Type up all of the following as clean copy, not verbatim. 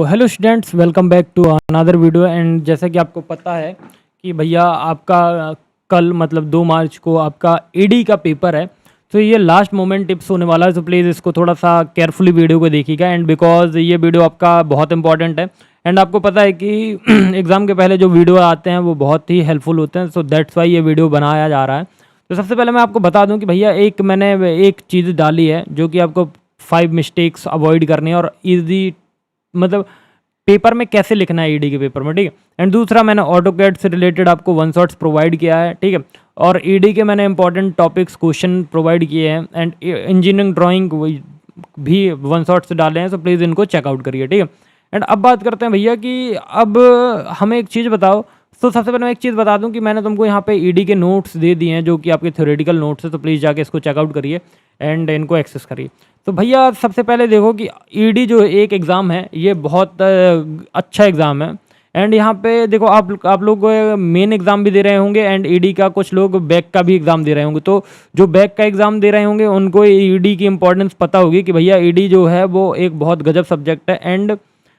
Hello students, welcome back to another video. And जैसा कि आपको पता है कि भैया आपका कल मतलब 2 मार्च को आपका ईडी का पेपर है। तो ये लास्ट मोमेंट टिप्स होने वाला है, तो प्लीज़ इसको थोड़ा सा केयरफुली वीडियो को देखिएगा। एंड बिकॉज ये वीडियो आपका बहुत इंपॉर्टेंट है एंड आपको पता है कि एग्ज़ाम के पहले जो वीडियो आते हैं वो बहुत ही हेल्पफुल होते हैं। सो दैट्स वाई ये वीडियो बनाया जा रहा है। तो सबसे पहले मैं आपको बता दूं कि भैया मैंने एक चीज़ डाली है जो कि आपको 5 मिस्टेक्स अवॉइड करनी है और ईजी मतलब पेपर में कैसे लिखना है ईडी के पेपर में, ठीक है। एंड दूसरा मैंने ऑटोकैड से रिलेटेड आपको वन शॉट्स प्रोवाइड किया है, ठीक है। और ईडी के मैंने इंपॉर्टेंट टॉपिक्स क्वेश्चन प्रोवाइड किए हैं एंड इंजीनियरिंग ड्राइंग भी वन शॉट्स डाले हैं। सो प्लीज़ इनको चेकआउट करिए, ठीक है। एंड अब बात करते हैं भैया कि अब हमें एक चीज़ बताओ। तो सबसे पहले मैं एक चीज़ बता दूं कि मैंने तुमको यहाँ पे ईडी के नोट्स दे दिए हैं जो कि आपके थ्योरेटिकल नोट्स है। तो प्लीज़ जाके इसको चेकआउट करिए एंड इनको एक्सेस करिए। तो भैया सबसे पहले देखो कि ईडी जो एक एग्ज़ाम है ये बहुत अच्छा एग्ज़ाम है। एंड यहाँ पे देखो आप लोग मेन एग्ज़ाम भी दे रहे होंगे एंड ईडी का कुछ लोग बैक का भी एग्ज़ाम दे रहे होंगे। तो जो बैक का एग्ज़ाम दे रहे होंगे उनको ईडी की इंपॉर्टेंस पता होगी कि भैया ईडी जो है वो एक बहुत गजब सब्जेक्ट है। एंड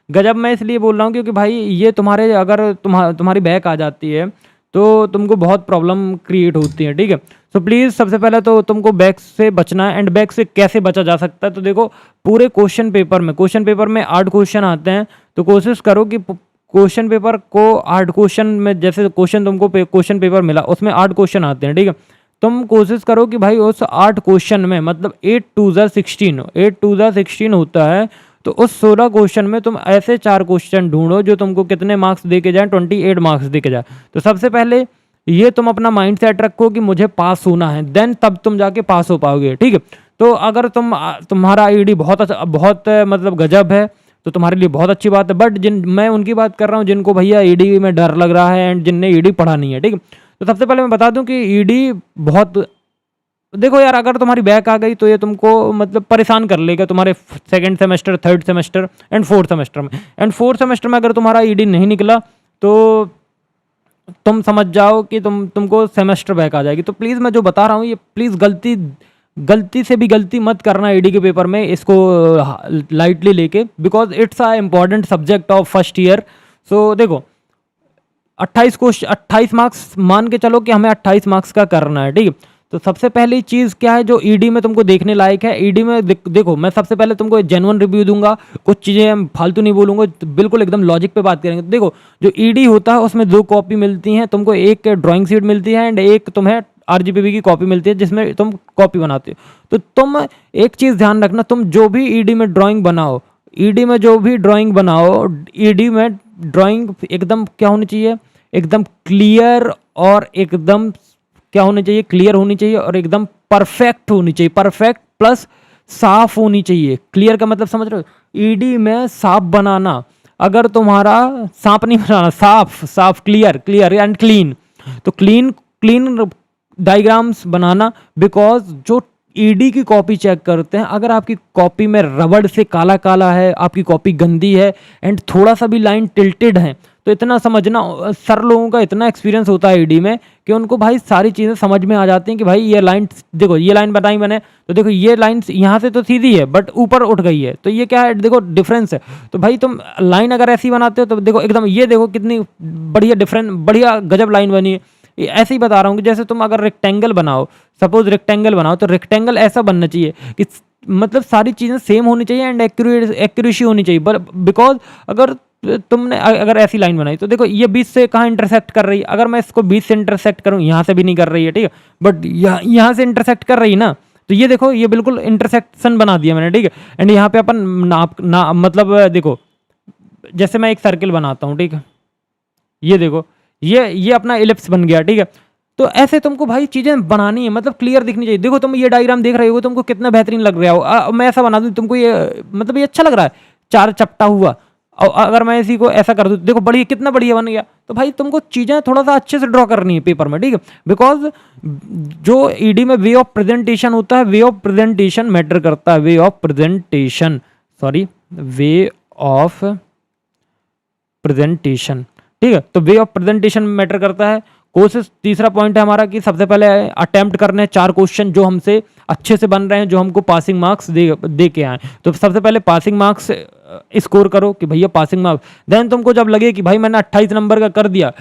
गजब मैं इसलिए बोल रहा हूँ क्योंकि भाई ये तुम्हारे अगर तुम्हारी बैक आ जाती है तो तुमको बहुत प्रॉब्लम क्रिएट होती है, ठीक है। सो प्लीज़ सबसे पहले तो तुमको बैक से बचना है। एंड बैक से कैसे बचा जा सकता है, तो देखो पूरे क्वेश्चन पेपर में 8 क्वेश्चन आते हैं। तो कोशिश करो कि क्वेश्चन पेपर को 8 क्वेश्चन में, जैसे क्वेश्चन तुमको क्वेश्चन पेपर मिला उसमें 8 क्वेश्चन आते हैं, ठीक है। तुम कोशिश करो कि भाई उस 8 क्वेश्चन में मतलब 8 टू ज़ा 16 होता है। तो उस 16 क्वेश्चन में तुम ऐसे 4 क्वेश्चन ढूंढो जो तुमको कितने मार्क्स दे के जाए, 28 मार्क्स दे के जाए। तो सबसे पहले ये तुम अपना माइंड सेट रखो कि मुझे पास होना है, देन तब तुम जाके पास हो पाओगे, ठीक है। तो अगर तुम्हारा ईडी बहुत अच्छा बहुत मतलब गजब है तो तुम्हारे लिए बहुत अच्छी बात है। बट मैं उनकी बात कर रहा हूँ जिनको भैया ईडी में डर लग रहा है एंड जिनने ईडी पढ़ा नहीं है, ठीक है। तो सबसे पहले मैं बता दूं कि ईडी बहुत, देखो यार, अगर तुम्हारी बैक आ गई तो ये तुमको मतलब परेशान कर लेगा तुम्हारे second semester, third semester and fourth semester में। एंड फोर्थ सेमेस्टर में अगर तुम्हारा ईडी नहीं निकला तो तुम समझ जाओ कि तुमको सेमेस्टर बैक आ जाएगी। तो प्लीज़ मैं जो बता रहा हूँ ये प्लीज़ गलती से भी गलती मत करना ईडी के पेपर में, इसको लाइटली लेके, because it's a important subject of first year. So देखो 28 मार्क्स मान के चलो कि हमें 28 मार्क्स का करना है, ठीक है। तो सबसे पहली चीज़ क्या है जो ईडी में तुमको देखने लायक है। ईडी में देखो मैं सबसे पहले तुमको जेन्युइन रिव्यू दूंगा, कुछ चीज़ें फालतू नहीं बोलूँगा, तो बिल्कुल एकदम लॉजिक पे बात करेंगे। तो देखो जो ईडी होता है उसमें 2 कॉपी मिलती हैं तुमको, एक ड्राइंग शीट मिलती है एंड एक तुम्हें आरजीपीवी की कॉपी मिलती है जिसमें तुम कॉपी बनाते हो। तो तुम एक चीज़ ध्यान रखना, तुम जो भी ईडी में ड्राइंग बनाओ, ईडी में ड्राइंग एकदम क्या होनी चाहिए, एकदम क्लियर और एकदम क्या होनी चाहिए, क्लियर होनी चाहिए और एकदम परफेक्ट होनी चाहिए। परफेक्ट प्लस साफ होनी चाहिए। क्लियर का मतलब समझ रहे हो, ईडी में साफ बनाना, अगर तुम्हारा सांप नहीं बनाना, साफ क्लियर एंड क्लीन। तो क्लीन डायग्राम्स बनाना, बिकॉज जो ईडी की कॉपी चेक करते हैं, अगर आपकी कॉपी में रबड़ से काला काला है, आपकी कॉपी गंदी है एंड थोड़ा सा भी लाइन टिल्टेड है, तो इतना समझना, सर लोगों का इतना एक्सपीरियंस होता है ईडी में कि उनको भाई सारी चीज़ें समझ में आ जाती हैं कि भाई ये लाइन, देखो ये लाइन बनाई मैंने, तो देखो ये लाइन यहाँ से तो सीधी है बट ऊपर उठ गई है, तो ये क्या है, देखो डिफरेंस है। तो भाई तुम लाइन अगर ऐसी बनाते हो तो देखो एकदम, ये देखो कितनी बढ़िया गजब लाइन बनी है। ऐसे ही बता रहा हूँ कि जैसे तुम अगर रेक्टेंगल बनाओ, सपोज रेक्टेंगल बनाओ, तो रेक्टेंगल ऐसा बनना चाहिए कि मतलब सारी चीज़ें सेम होनी चाहिए एंड एक्यूरेसी होनी चाहिए। बिकॉज अगर ऐसी लाइन बनाई तो देखो ये 20 से कहाँ इंटरसेक्ट कर रही है, अगर मैं इसको 20 से इंटरसेक्ट करूँ, यहाँ से भी नहीं कर रही है, ठीक है, बट यहाँ से इंटरसेक्ट कर रही है ना, तो ये देखो ये बिल्कुल इंटरसेक्शन बना दिया मैंने, ठीक है। एंड यहाँ पे अपन मतलब देखो जैसे मैं एक सर्किल बनाता हूँ, ठीक है, ये देखो ये अपना इलिप्स बन गया, ठीक है। तो ऐसे तुमको भाई चीज़ें बनानी है, मतलब क्लियर दिखनी चाहिए। देखो तुम ये डायग्राम देख रहे हो, तुमको कितना बेहतरीन लग रहा हो, मैं ऐसा बना दूँ तुमको ये मतलब ये अच्छा लग रहा है, 4 चपटा हुआ, और अगर मैं इसी को ऐसा कर दूँ, देखो बढ़िया, कितना बढ़िया बन गया। तो भाई तुमको चीज़ें थोड़ा सा अच्छे से ड्रॉ करनी है पेपर में, ठीक है, बिकॉज जो ईडी में वे ऑफ प्रेजेंटेशन होता है, वे ऑफ प्रेजेंटेशन मैटर करता है, वे ऑफ प्रेजेंटेशन, ठीक है। तो वे ऑफ प्रेजेंटेशन मैटर करता है। कोशिश, तीसरा पॉइंट है हमारा कि सबसे पहले अटेम्प्ट करने 4 क्वेश्चन जो हमसे अच्छे से बन रहे हैं जो हमको पासिंग मार्क्स दे के आए। तो सबसे पहले पासिंग मार्क्स स्कोर करो कि भैया पासिंग मार्क्स, देन तुमको जब लगे कि भाई मैंने 28 नंबर का कर दिया,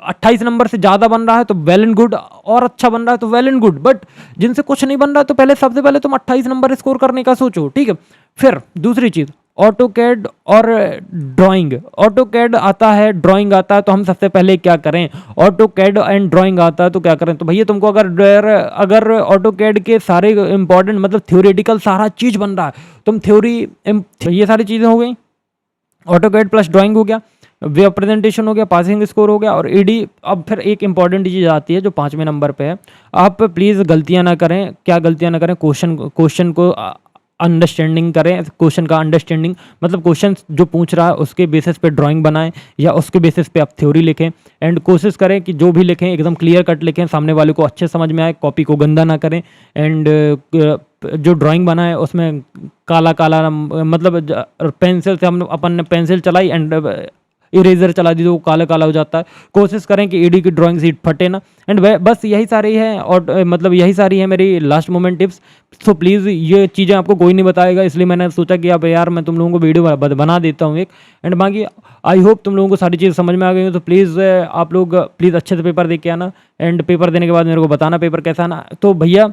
28 नंबर से ज़्यादा बन रहा है तो वेल एंड गुड, और अच्छा बन रहा है तो वेल एंड गुड, बट जिनसे कुछ नहीं बन रहा तो पहले सबसे पहले तुम 28 नंबर स्कोर करने का सोचो, ठीक है। फिर दूसरी चीज़, ऑटोकैड और ड्राइंग। ऑटोकैड आता है, ड्राइंग आता है, तो हम सबसे पहले क्या करें, ऑटोकैड एंड ड्राइंग आता है तो क्या करें, तो भैया तुमको अगर ऑटोकैड के सारे इंपॉर्टेंट मतलब थ्योरेटिकल सारा चीज़ बन रहा है, तुम थ्योरी, ये सारी चीज़ें हो गई, ऑटोकैड प्लस ड्राइंग हो गया, वे ऑफ प्रेजेंटेशन हो गया, पासिंग स्कोर हो गया, और ईडी। अब फिर एक इंपॉर्टेंट चीज़ आती है जो 5वें नंबर पे है, आप प्लीज़ गलतियाँ ना करें। क्या गलतियाँ ना करें, क्वेश्चन को अंडरस्टैंडिंग करें। क्वेश्चन का अंडरस्टैंडिंग मतलब क्वेश्चन जो पूछ रहा है उसके बेसिस पे ड्राइंग बनाएं, या उसके बेसिस पे आप थ्योरी लिखें, एंड कोशिश करें कि जो भी लिखें एकदम क्लियर कट लिखें, सामने वाले को अच्छे समझ में आए, कॉपी को गंदा ना करें, एंड जो ड्राइंग बनाए उसमें काला काला मतलब पेंसिल से हम अपन ने पेंसिल चलाई एंड इरेजर चला दी तो वो काला काला हो जाता है। कोशिश करें कि ईडी की ड्राइंग सीट फटे ना। एंड बस यही सारी है, और मतलब यही सारी है मेरी last moment tips. So please ये चीज़ें आपको कोई नहीं बताएगा, इसलिए मैंने सोचा कि अब यार मैं तुम लोगों को वीडियो बना देता हूँ एक। एंड बाकी आई होप तुम लोगों को सारी चीज़ समझ में आ गई हो। तो प्लीज़ आप लोग प्लीज़ अच्छे से पेपर दे के आना, एंड पेपर देने के बाद मेरे को बताना पेपर कैसा आना। तो भैया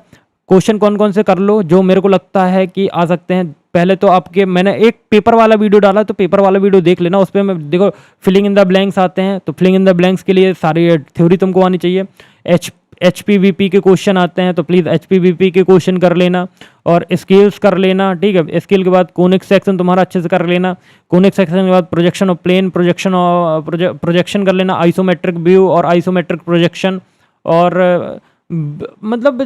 क्वेश्चन कौन कौन से कर लो जो मेरे को लगता है कि आ सकते हैं। पहले तो आपके मैंने एक पेपर वाला वीडियो डाला, तो पेपर वाला वीडियो देख लेना, उस पर मैं देखो फिलिंग इन द ब्लैंक्स आते हैं, तो फिलिंग इन द ब्लैंक्स के लिए सारी थ्योरी तुमको आनी चाहिए। HPVP के क्वेश्चन आते हैं, तो प्लीज़ HPVP के क्वेश्चन कर लेना, और स्केल्स कर लेना, ठीक है। स्केल के बाद कोनिक सेक्शन तुम्हारा अच्छे से कर लेना, कोनिक सेक्शन के बाद प्रोजेक्शन ऑफ प्लेन, प्रोजेक्शन कर लेना, आइसोमेट्रिक व्यू और आइसोमेट्रिक प्रोजेक्शन, और मतलब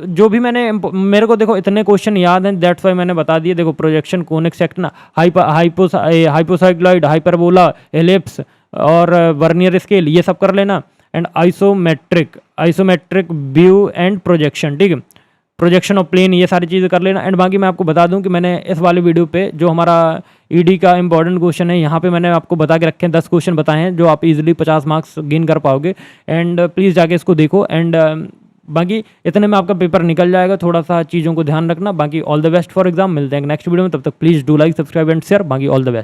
जो भी मेरे को देखो इतने क्वेश्चन याद हैं, दैट्स वाई मैंने बता दिए। देखो projection, conic section, hypocycloid, hyperbola, ellipse और वर्नियर स्केल, ये सब कर लेना, and isometric view and projection, ठीक है, प्रोजेक्शन ऑफ प्लेन, ये सारी चीज़ें कर लेना। एंड बाकी मैं आपको बता दूं कि मैंने इस वाले वीडियो पे जो हमारा ईडी का इंपॉर्टेंट क्वेश्चन है, यहाँ पे मैंने आपको बता के रखे हैं, 10 क्वेश्चन बताए हैं जो आप इजीली 50 मार्क्स गेन कर पाओगे। एंड प्लीज़ जाके इसको देखो, एंड बाकी इतने में आपका पेपर निकल जाएगा। थोड़ा सा चीज़ों को ध्यान रखना। बाकी all the best for exam. मिलते हैं नेक्स्ट वीडियो में, तब तक please do like, subscribe and share. बाकी ऑल द बेस्ट।